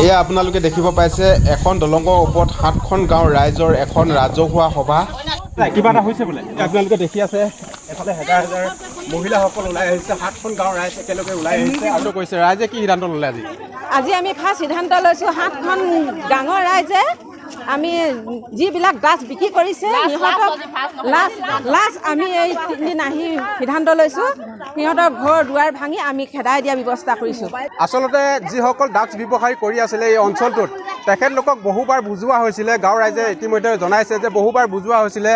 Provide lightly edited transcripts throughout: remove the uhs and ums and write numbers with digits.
এয়া আপোনালোকে দেখিব পাইছে এখন দলঙৰ ওপৰত 7খন গাঁৱৰ ৰাইজৰ এখন ৰাজহুৱা সভা। কিবা এটা হৈছে বোলে আপোনালোকে দেখি আছে এফালে হাজাৰ হাজাৰ মহিলাসকল ওলাই আহিছে 7খন গাঁৱৰ ৰাইজ একেলগে ওলাই আহিছে আৰু কৈছে ৰাইজে কি সিদ্ধান্ত ল'লে আজি আমি ফাৰ্ষ্ট সিদ্ধান্ত লৈছোঁ 7খন গাঁৱৰ ৰাইজে আমি যিবিলাক ডাচ বিক্ৰী কৰিছে সিহঁতক লাষ্ট আমি এই 3 দিন আহি সিদ্ধান্ত লৈছোঁ সিহঁতৰ ঘৰ দুৱাৰ ভাঙি আমি খেদাই দিয়া ব্যৱস্থা কৰিছোঁ। আচলতে যিসকল ডাচ ব্যৱসায়ী কৰি আছিলে এই অঞ্চলটোত তেখেতলোকক বহুবাৰ বুজোৱা হৈছিলে। গাঁৱৰ ৰাইজে ইতিমধ্যে জনাইছে যে বহুবাৰ বুজোৱা হৈছিলে,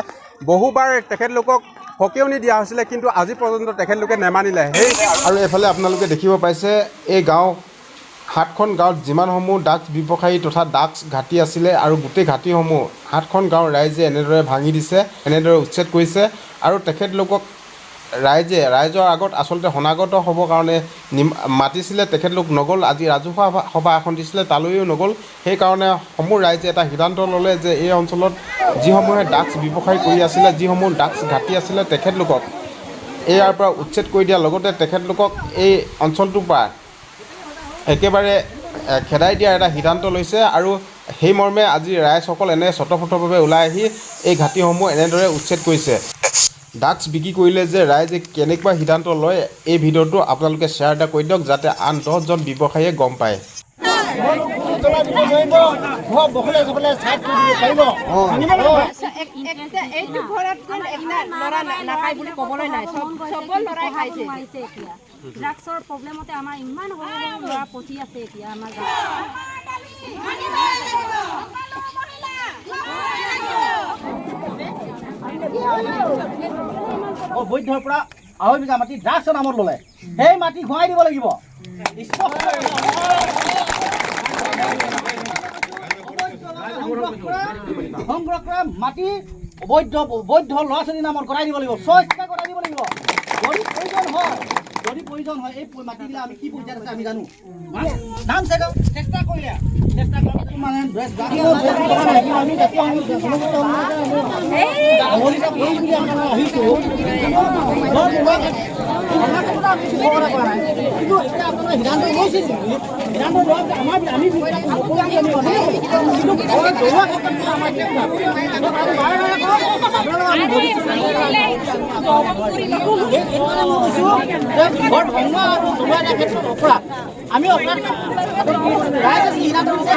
বহুবাৰ তেখেতলোকক সকিয়নি দিয়া হৈছিলে, কিন্তু আজি পৰ্যন্ত তেখেতলোকে নেমানিলে। সেই আৰু এফালে আপোনালোকে দেখিব পাইছে এই গাঁও 7খন গাঁৱত যিমানসমূহ ডাচ ব্যৱসায়ী তথা ডাচ ঘাটি আছিলে আৰু গোটেই ঘাটিসমূহ 7খন গাঁৱৰ ৰাইজে এনেদৰে ভাঙি দিছে, এনেদৰে উচ্ছেদ কৰিছে আৰু তেখেতলোকক ৰাইজৰ আগত আচলতে সনাগত হ'বৰ কাৰণে মাতিছিলে, তেখেতলোক নগ'ল। আজি ৰাজহুৱা সভা এখন দিছিলে, তালৈও নগ'ল। সেইকাৰণে সমূহ ৰাইজে এটা সিদ্ধান্ত ল'লে যে এই অঞ্চলত যিসমূহে ডাচ ব্যৱসায় কৰি আছিলে, যিসমূহ ডাচ ঘাটি আছিলে তেখেতলোকক ইয়াৰ পৰা উচ্ছেদ কৰি দিয়াৰ লগতে তেখেতলোকক এই অঞ্চলটোৰ পৰা একেবাৰে খেদাই দিয়াৰ এটা সিদ্ধান্ত লৈছে আৰু সেই মৰ্মে আজি ৰাইজসকল এনে স্বতঃস্ফূৰ্তভাৱে ওলাই আহি এই ঘাটিসমূহ এনেদৰে উচ্ছেদ কৰিছে। ডাচ বিক্ৰী কৰিলে যে ৰাইজে কেনেকুৱা সিদ্ধান্ত লয় এই ভিডিঅ'টো আপোনালোকে শ্বেয়াৰ এটা কৰি দিয়ক যাতে আন 10জন ব্যৱসায়ীয়ে গম পায়। ড্ৰাগছৰ প্ৰব্লেমতে আমাৰ ইমান ল'ৰা পচি আছে এতিয়া আমাৰ অবৈধৰ পৰা 2.5 বিঘা মাটি ড্ৰাগছৰ নামত ল'লে, সেই মাটি ঘূৰাই দিব লাগিব। সংগ্ৰহ কৰা মাটি অবৈধ ল'ৰা ছোৱালীৰ নামত কৰাই দিব লাগিব, স্বইচ্ছা কৰাই দিব লাগিব। যদি প্ৰয়োজন হয় এই মাটিবিলাক আমি কি পৰ্যায়ত আছে আমি জানো। নাম চেষ্টা কৰিলে মানে আমি ৰাইজে যি সিদ্ধান্ত লৈছে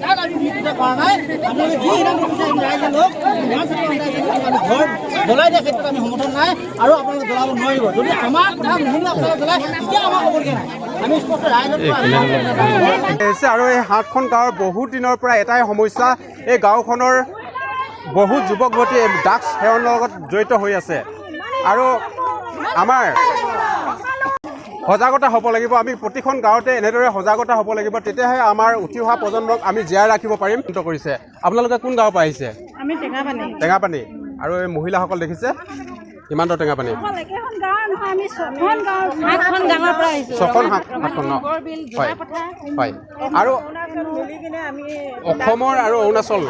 তাত আমি বিৰোধিতা কৰা নাই। আপোনালোকে যি সিদ্ধান্ত লৈছে ৰাইজে লোক ঘৰ জ্বলাই দিয়া ক্ষেত্ৰত আমি সমৰ্থন নাই আৰু আপোনালোকে জ্বলাব নোৱাৰিব। যদি আমাৰ কথা নুশুনি আপোনালোকে জ্বলাই তেতিয়া আমাৰ হ'বগৈ নাই। আমি স্পষ্ট ৰাইজৰ আৰু এই 7খন গাঁৱৰ বহুত দিনৰ পৰা এটাই সমস্যা, এই গাঁওখনৰ বহু যুৱক যুৱতী ড্ৰাগছ সেৱনৰ লগত জড়িত হৈ আছে আৰু আমাৰ সজাগতা হ'ব লাগিব। আমি প্ৰতিখন গাঁৱতে এনেদৰে সজাগতা হ'ব লাগিব, তেতিয়াহে আমাৰ উঠি অহা প্ৰজন্মক আমি জীয়াই ৰাখিব পাৰিম। কৰিছে আপোনালোকে কোন গাঁৱৰ পৰা আহিছে? আমি টেঙাপানী। আৰু এই মহিলাসকল দেখিছে কিমান দূৰ টেঙাপানী? 7খন গাঁৱৰ পৰা আহিছোঁ। 6খন 7খন ন? হয়। আৰু অসমৰ আৰু অৰুণাচল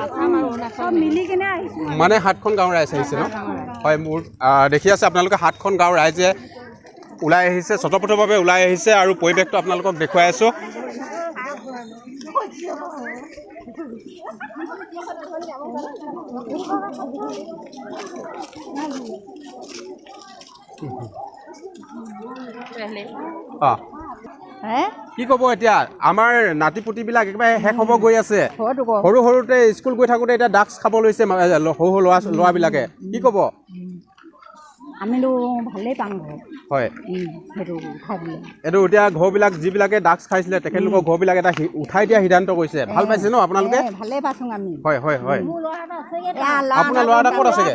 মিলি কিনে আহিছোঁ মানে 7খন গাঁৱৰ ৰাইজ আহিছে ন? হয়, মোৰ দেখি আছে আপোনালোকে 7খন গাঁৱৰ ৰাইজে ওলাই আহিছে, স্বতঃস্ফূৰ্তভাৱে ওলাই আহিছে আৰু পৰিৱেশটো আপোনালোকক দেখুৱাই আছোঁ। কি ক'ব এতিয়া? আমাৰ নাতি পুতিবিলাক একেবাৰে শেষ হ'ব গৈ আছে। সৰুতে স্কুল গৈ থাকোঁতে এতিয়া ড্ৰাগছ খাব লৈছে সৰু ল'ৰাবিলাকে, কি ক'ব? আমিতো ভালেই পাম ঘৰ। হয়, সেইটো উঠাই দিলে এইটো এতিয়া ঘৰবিলাক যিবিলাকে ড্ৰাগছ খাইছিলে তেখেতলোকৰ ঘৰবিলাক এটা উঠাই দিয়া সিদ্ধান্ত কৰিছে। ভাল পাইছে ন আপোনালোকে? ভালেই পাইছোঁ আমি। হয়। আপোনাৰ ল'ৰা এটা ক'ত আছেগৈ?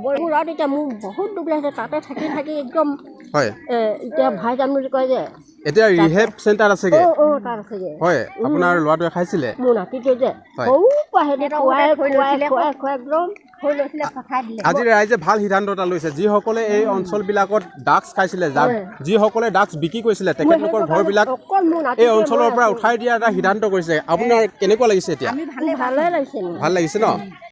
মোৰ ল'ৰাটো এতিয়া মোৰ বহুত দুখ লাগিছে, তাতে থাকি একদম হয়। এতিয়া ভাই যাম বুলি কয় যে এতিয়া ৰিহেব চেণ্টাৰ আছেগৈ। তাত আছেগৈ। হয়, আপোনাৰ ল'ৰাটোৱে খাইছিলে? মোৰ নাতিটোৱে যে আজি ৰাইজে ভাল সিদ্ধান্ত এটা লৈছে। যিসকলে এই অঞ্চলবিলাকত ড্ৰাগছ খাইছিলে, যিসকলে ড্ৰাগছ বিক্ৰী কৰিছিলে তেখেতলোকৰ ঘৰবিলাক এই অঞ্চলৰ পৰা উঠাই দিয়াৰ এটা সিদ্ধান্ত কৰিছে। আপোনাৰ কেনেকুৱা লাগিছে এতিয়া? ভালে লাগিছে। ভাল লাগিছে ন?